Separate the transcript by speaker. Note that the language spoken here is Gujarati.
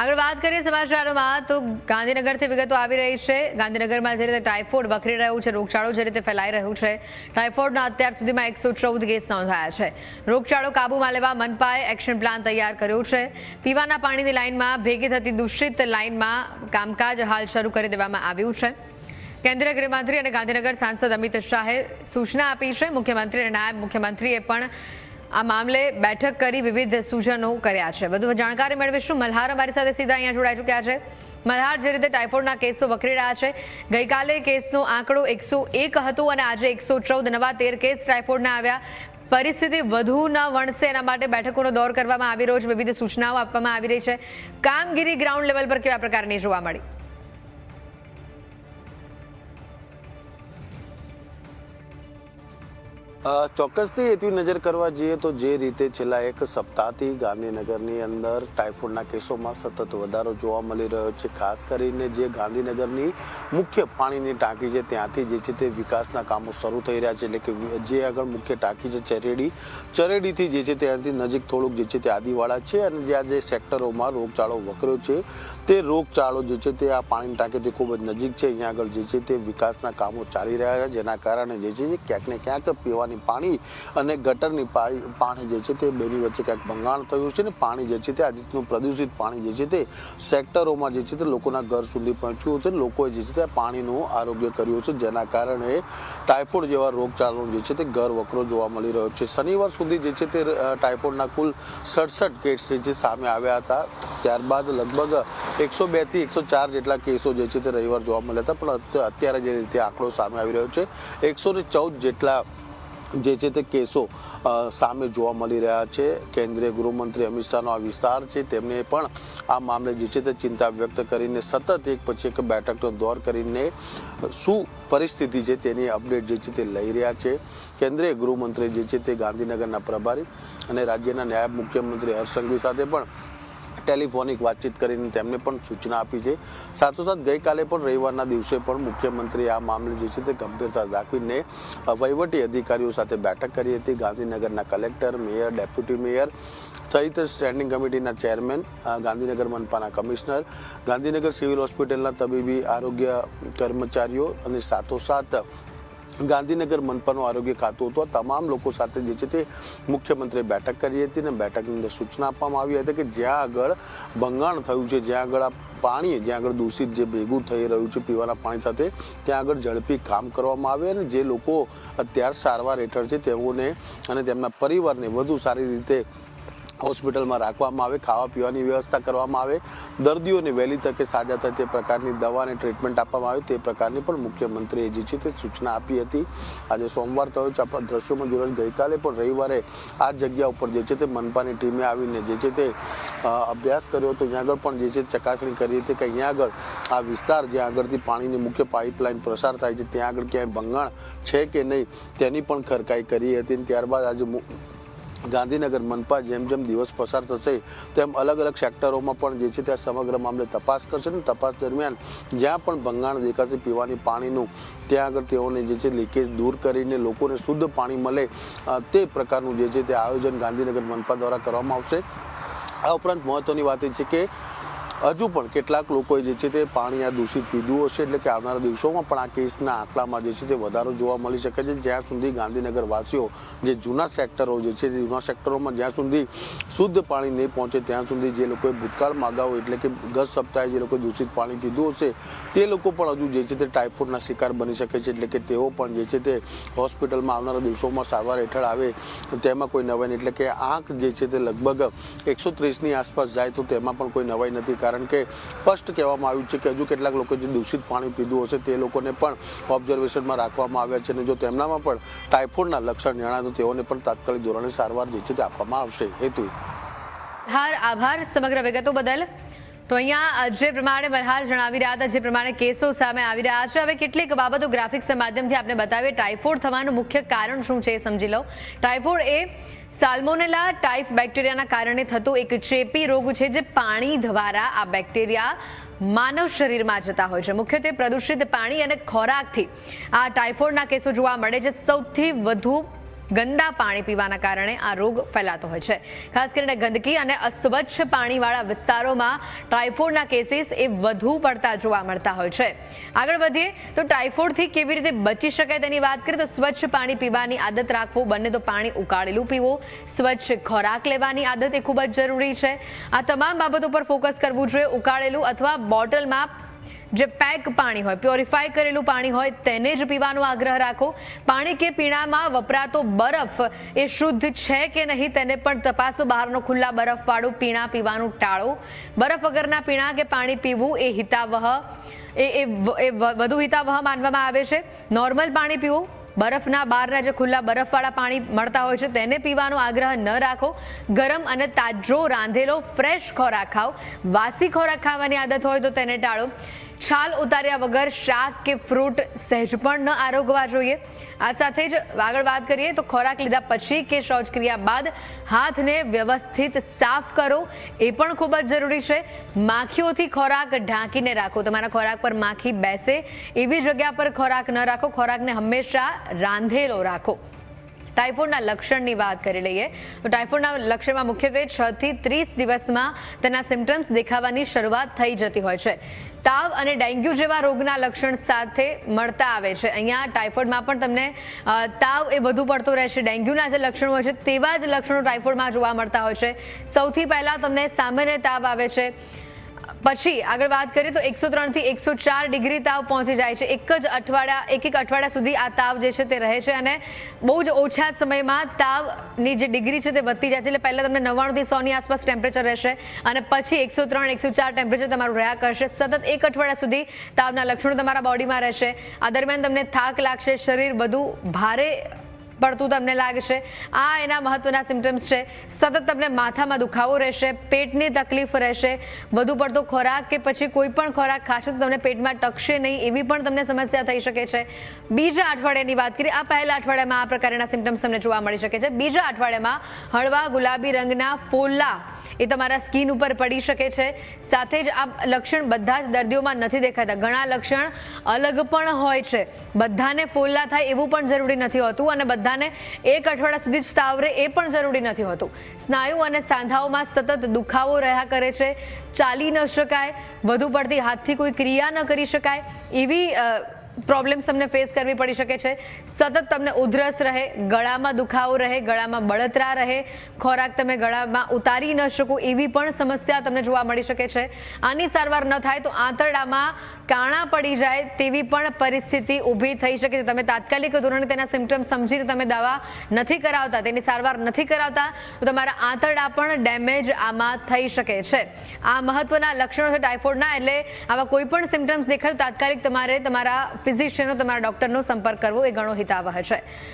Speaker 1: આગળ વાત કરીએ સમાચારોમાં તો ગાંધીનગરથી વિગતો આવી રહી છે। ગાંધીનગરમાં જે રીતે ટાઇફોઇડ વકરી રહ્યું છે, રોગચાળો જે રીતે ફેલાઈ રહ્યું છે, ટાઇફોઇડના અત્યાર સુધીમાં 114 કેસ નોંધાયા છે। રોગચાળો કાબૂમાં લેવા મનપાએ એક્શન પ્લાન તૈયાર કર્યું છે। પીવાના પાણીની લાઇનમાં ભેગી થતી દૂષિત લાઇનમાં કામકાજ હાલ શરૂ કરી દેવામાં આવ્યું છે। કેન્દ્રીય ગૃહમંત્રી અને ગાંધીનગર સાંસદ અમિત શાહે સૂચના આપી છે। મુખ્યમંત્રી અને નાયબ મુખ્યમંત્રીએ પણ આ મામલે બેઠક કરી વિવિધ સૂચનો કર્યા છે। વધુ જાણકારી મેળવીશું। મલ્હાર અમારી સાથે સીધા અહીંયા જોડાઈ ચૂક્યા છે। મલ્હાર, જે રીતે ટાઇફોઇડના કેસો વકરી રહ્યા છે, ગઈકાલે કેસનો આંકડો 101 હતો અને આજે 114 નવા 13 કેસ ટાઇફોઇડના આવ્યા। પરિસ્થિતિ વધુ ન વણસે એના માટે બેઠકોનો દોર કરવામાં આવી રહ્યો છે, વિવિધ સૂચનાઓ આપવામાં આવી રહી છે। કામગીરી ગ્રાઉન્ડ લેવલ પર કેવા પ્રકારની જોવા મળી?
Speaker 2: ચોક્કસથી એવી નજર કરવા જઈએ તો જે રીતે છેલ્લા એક સપ્તાહથી ગાંધીનગરની અંદર ટાઇફોઇડના કેસોમાં સતત વધારો જોવા મળી રહ્યો છે। ખાસ કરીને જે ગાંધીનગરની મુખ્ય પાણીની ટાંકી છે ત્યાંથી જે છે તે વિકાસના કામો શરૂ થઈ રહ્યા છે। એટલે કે જે આગળ મુખ્ય ટાંકી છે ચરેડીથી જે છે ત્યાંથી નજીક થોડુંક જે છે તે આદિવાળા છે અને જ્યાં જે સેક્ટરોમાં રોગચાળો વકર્યો છે તે રોગચાળો જે છે તે આ પાણીની ટાંકીથી ખૂબ જ નજીક છે। અહીંયા આગળ જે છે તે વિકાસના કામો ચાલી રહ્યા છે, જેના કારણે જે છે ક્યાંક ને ક્યાંક પીવાની પાણી અને ગટરની પાણી જે છે તે બેની વચ્ચે ક્યાંક ભંગાણ થયું છે ને પાણી જે છે તે આ રીતનું પ્રદૂષિત પાણી જે છે તે સેક્ટરોમાં જે છે તે લોકોના ઘર સુધી પહોંચ્યું છે। લોકોએ જે છે તે પાણીનું આરોગ્ય કર્યું છે, જેના કારણે ટાઇફોઇડ જેવા રોગચાળો જે છે તે ઘર વકરો જોવા મળી રહ્યો છે। શનિવાર સુધી જે છે તે ટાઇફોઇડના કુલ 67 કેસ જે છે સામે આવ્યા હતા। ત્યારબાદ લગભગ 102 થી 104 જેટલા કેસો જે છે તે રવિવાર જોવા મળ્યા હતા, પણ અત્યારે જે રીતે આંકડો સામે આવી રહ્યો છે 114 જેટલા જે છે તે કેસો સામે જોવા મળી રહ્યા છે। કેન્દ્રીય ગૃહમંત્રી અમિત શાહનો આ વિસ્તાર છે, તેમને પણ આ મામલે જે છે તે ચિંતા વ્યક્ત કરીને સતત એક પછી એક બેઠકનો દોર કરીને શું પરિસ્થિતિ છે તેની અપડેટ જે છે તે લઈ રહ્યા છે। કેન્દ્રીય ગૃહમંત્રી જે છે તે ગાંધીનગરના પ્રભારી અને રાજ્યના નાયબ મુખ્યમંત્રી હર્ષ સંઘવી સાથે પણ ટેલિફોનિક વાતચીત કરીને તેમને પણ સૂચના આપી છે। સાથોસાથ ગઈકાલે પણ રવિવારના દિવસે પણ મુખ્યમંત્રી આ મામલે જે છે તે ગંભીરતા દાખવીને વહીવટી અધિકારીઓ સાથે બેઠક કરી હતી। ગાંધીનગરના કલેક્ટર, મેયર, ડેપ્યુટી મેયર સહિત સ્ટેન્ડિંગ કમિટીના ચેરમેન, ગાંધીનગર મનપાના કમિશનર, ગાંધીનગર સિવિલ હોસ્પિટલના તબીબી આરોગ્ય કર્મચારીઓ અને સાથોસાથ ગાંધીનગર મનપાનું આરોગ્ય ખાતું હતું, તમામ લોકો સાથે જે છે તે મુખ્યમંત્રીએ બેઠક કરી હતી અને બેઠકની અંદર સૂચના આપવામાં આવી હતી કે જ્યાં આગળ ભંગાણ થયું છે, જ્યાં આગળ આ પાણી જ્યાં આગળ દૂષિત જે ભેગું થઈ રહ્યું છે પીવાના પાણી સાથે, ત્યાં આગળ ઝડપી કામ કરવામાં આવે અને જે લોકો અત્યારે સારવાર હેઠળ છે તેઓને અને તેમના પરિવારને વધુ સારી રીતે હોસ્પિટલમાં રાખવામાં આવે, ખાવા પીવાની વ્યવસ્થા કરવામાં આવે, દર્દીઓને વહેલી તકે સાજા થાય તે પ્રકારની દવા અને ટ્રીટમેન્ટ આપવામાં આવે, તે પ્રકારની પણ મુખ્યમંત્રીએ જે છે તે સૂચના આપી હતી। આજે સોમવાર થયો છે, આપણા દ્રશ્યોમાં જોયું ગઈકાલે પણ રવિવારે આ જગ્યા ઉપર જે છે તે મનપાની ટીમે આવીને જે છે તે અભ્યાસ કર્યો હતો। ત્યાં આગળ પણ જે છે ચકાસણી કરી હતી કે અહીંયા આગળ આ વિસ્તાર જ્યાં આગળથી પાણીની મુખ્ય પાઇપલાઇન પ્રસાર થાય છે ત્યાં આગળ ક્યાંય ભંગાણ છે કે નહીં તેની પણ ખરકાઈ કરી હતી। ત્યારબાદ આજે ગાંધીનગર મનપા જેમ જેમ દિવસ પસાર થશે તેમ અલગ અલગ સેક્ટરોમાં પણ જે છે ત્યાં સમગ્ર મામલે તપાસ કરશે ને તપાસ દરમિયાન જ્યાં પણ ભંગાણ દેખાશે પીવાની પાણીનું ત્યાં આગળ તેઓને જે છે લીકેજ દૂર કરીને લોકોને શુદ્ધ પાણી મળે તે પ્રકારનું જે છે તે આયોજન ગાંધીનગર મનપા દ્વારા કરવામાં આવશે। આ ઉપરાંત મહત્વની વાત એ છે કે હજુ પણ કેટલાક લોકોએ જે છે તે પાણી આ દૂષિત પીધું હશે, એટલે કે આવનારા દિવસોમાં પણ આ કેસના આંકડામાં જે છે તે વધારો જોવા મળી શકે છે। જ્યાં સુધી ગાંધીનગર વાસીઓ જે જૂના સેક્ટરો જે છે જૂના સેક્ટરોમાં જ્યાં સુધી શુદ્ધ પાણી નહીં પહોંચે ત્યાં સુધી જે લોકોએ ભૂતકાળમાં અગાઉ એટલે કે ગત સપ્તાહે જે લોકોએ દૂષિત પાણી પીધું હશે તે લોકો પણ હજુ જે છે તે ટાઇફોઇડના શિકાર બની શકે છે, એટલે કે તેઓ પણ જે છે તે હોસ્પિટલમાં આવનારા દિવસોમાં સારવાર હેઠળ આવે તેમાં કોઈ નવાઈ નહીં। એટલે કે આંક જે છે તે લગભગ 130ની આસપાસ જાય તો તેમાં પણ કોઈ નવાઈ નથી, કારણ કે સ્પષ્ટ કહેવામાં આવ્યું છે કે હજુ કેટલાક લોકો જે દૂષિત પાણી પીધું હશે તે લોકોને પણ ઓબ્ઝર્વેશનમાં રાખવામાં આવ્યા છે અને જો તેમનામાં પણ ટાઇફોઇડના લક્ષણ જણાય તો તેઓને પણ તાત્કાલિક ધોરણે સારવાર જે છે તે આપવામાં આવશે। હેતુ
Speaker 1: આભાર સમગ્ર વિગતો બદલ। તો અહીંયા જે પ્રમાણે મલ્હાર જણાવી રહ્યા હતા, જે પ્રમાણે કેસો સામે આવી રહ્યા છે, હવે કેટલીક બાબતો ગ્રાફિક્સના માધ્યમથી આપણે બતાવીએ। ટાઇફોઇડ થવાનું મુખ્ય કારણ શું છે એ સમજી લો। ટાઇફોઇડ એ સાલ્મોનેલા ટાઇપ બેક્ટેરિયાના કારણે થતો એક ચેપી રોગ છે, જે પાણી દ્વારા આ બેક્ટેરિયા માનવ શરીરમાં જતા હોય છે। મુખ્યત્વે પ્રદૂષિત પાણી અને ખોરાકથી આ ટાઇફોઇડના કેસો જોવા મળે છે। સૌથી વધુ ગંદા પાણી પીવાના કારણે આ રોગ ફેલાતો હોય છે. ખાસ કરીને ગંદકી અને અસ્વચ્છ પાણીવાળા વિસ્તારોમાં ટાઇફોઇડના કેસીસ એ વધુ પડતા જોવા મળતા હોય છે. આગળ વધીએ તો ટાઇફોઇડથી કેવી રીતે બચી શકાય તેની વાત કરીએ તો સ્વચ્છ પાણી પીવાની આદત રાખવું. બંને તો પાણી ઉકાળેલું પીવું, સ્વચ્છ ખોરાક લેવાની આદત એ ખૂબ જ જરૂરી છે. આ તમામ બાબતો પર ફોકસ કરવું જોઈએ. ઉકાળેલું અથવા બોટલમાં જે પેક પાણી હોય, પ્યોરિફાય કરેલું પાણી હોય તેને જ પીવાનો આગ્રહ રાખો. પાણી કે પીણામાં વપરાતો બરફ એ શુદ્ધ છે કે નહીં તેને પણ તપાસો. બહારનો ખુલ્લા બરફવાળું પીણા પીવાનું ટાળો. બરફ વગરના પીણા કે પાણી પીવું એ હિતાવહ એ વધુ હિતાવહ માનવામાં આવે છે. નોર્મલ પાણી પીવું. બરફના બહારના જે ખુલ્લા બરફવાળા પાણી મળતા હોય છે તેને પીવાનો આગ્રહ ન રાખો. ગરમ અને તાજો રાંધેલો ફ્રેશ ખોરાક ખાઓ. વાસી ખોરાક ખાવાની આદત હોય તો તેને ટાળો. છાલ ઉતાર્યા વગર શાક કે ફ્રૂટ સહેજ પણ ન આરોગવા જોઈએ. આ સાથે જ આગળ વાત કરીએ તો ખોરાક લીધા પછી કે શૌચક્રિયા બાદ હાથને વ્યવસ્થિત સાફ કરો એ પણ ખૂબ જ જરૂરી છે. માખીઓથી ખોરાક ઢાંકીને રાખો. તમારા ખોરાક પર માખી બેસે એવી જગ્યા પર ખોરાક ન રાખો. ખોરાકને હંમેશા રાંધેલો રાખો. ટાઇફોઇડના લક્ષણની વાત કરી લઈએ તો ટાઇફોઇડના લક્ષણમાં મુખ્યત્વે 6 થી 30 દિવસમાં તેના સિમ્પટમ્સ દેખાવાની શરૂઆત થઈ જતી હોય છે. તાવ અને ડેન્ગ્યુ જેવા રોગના લક્ષણ સાથે મળતા આવે છે. અહીંયા ટાઇફોઇડમાં પણ તમને તાવ એ વધુ પડતો રહેશે. ડેન્ગ્યુના જે લક્ષણો હોય છે તેવા જ લક્ષણો ટાઇફોઇડમાં જોવા મળતા હોય છે. સૌથી પહેલા તમને સામાન્ય તાવ આવે છે. પછી આગળ વાત કરીએ તો 103 થી 104 ડિગ્રી તાવ પહોંચી જાય છે. એક અઠવાડિયા સુધી આ તાવ જે છે તે રહે છે અને બહુ જ ઓછા સમયમાં તાવની જે ડિગ્રી છે તે વધતી જાય છે. એટલે પહેલા તમને 99 થી 100 ની આસપાસ ટેમ્પરેચર રહેશે અને પછી 103 104 ટેમ્પરેચર તમારું રહ્યા કરશે. સતત એક અઠવાડિયા સુધી તાવના લક્ષણો તમારા બોડીમાં રહેશે. આ દરમિયાન તમને થાક લાગશે, શરીર બધું ભારે પડતું તમને લાગશે. આ એના મહત્વના સિમ્પટમ્સ છે. સતત તમને માથામાં દુખાવો રહેશે, પેટની તકલીફ રહેશે. વધુ પડતો ખોરાક કે પછી કોઈ પણ ખોરાક ખાશો તો તમને પેટમાં ટકશે નહીં એવી પણ તમને સમસ્યા થઈ શકે છે. બીજા અઠવાડિયાની વાત કરીએ, આ પહેલા અઠવાડિયામાં આ પ્રકારના સિમ્પટમ્સ તમને જોવા મળી શકે છે. બીજા અઠવાડિયામાં હળવા ગુલાબી રંગના ફોલ્લા એ તમારા સ્કિન ઉપર પડી શકે છે. સાથે જ આ લક્ષણ બધા જ દર્દીઓમાં નથી દેખાતા. ઘણા લક્ષણ અલગ પણ હોય છે. બધાને ફોલ્લા થાય એવું પણ જરૂરી નથી હોતું અને બધાને એક અઠવાડિયા સુધી જ તાવ રહે એ પણ જરૂરી નથી હોતું. સ્નાયુ અને સાંધાઓમાં સતત દુખાવો રહ્યા કરે છે. ચાલી ન શકાય, વધુ પડતી હાથથી કોઈ ક્રિયા ન કરી શકાય એવી પ્રોબ્લેમ્સ તમને ફેસ કરવી પડી શકે છે. સતત તમને ઉધરસ રહે, ગળામાં દુખાવો રહે, ગળામાં બળતરા રહે, ખોરાક તમે ગળામાં ઉતારી ન શકો એવી પણ સમસ્યા તમને જોવા મળી શકે છે. આની સારવાર ન થાય તો આંતરડામાં કાણા પડી જાય તેવી પણ પરિસ્થિતિ ઊભી થઈ શકે છે. તમે તાત્કાલિક ધોરણે તેના સિમ્પટમ્સ સમજીને તમે દવા નથી કરાવતા, તેની સારવાર નથી કરાવતા તો તમારા આંતરડા પણ ડેમેજ આમાં થઈ શકે છે. આ મહત્વના લક્ષણો છે ટાઇફોઇડના. એટલે આવા કોઈ પણ સિમ્પટમ્સ દેખાય તો તાત્કાલિક તમારે તમારા ફિઝિશિયનનો, તમારા ડોક્ટરનો સંપર્ક કરવો એ ઘણો હિતાવહ છે.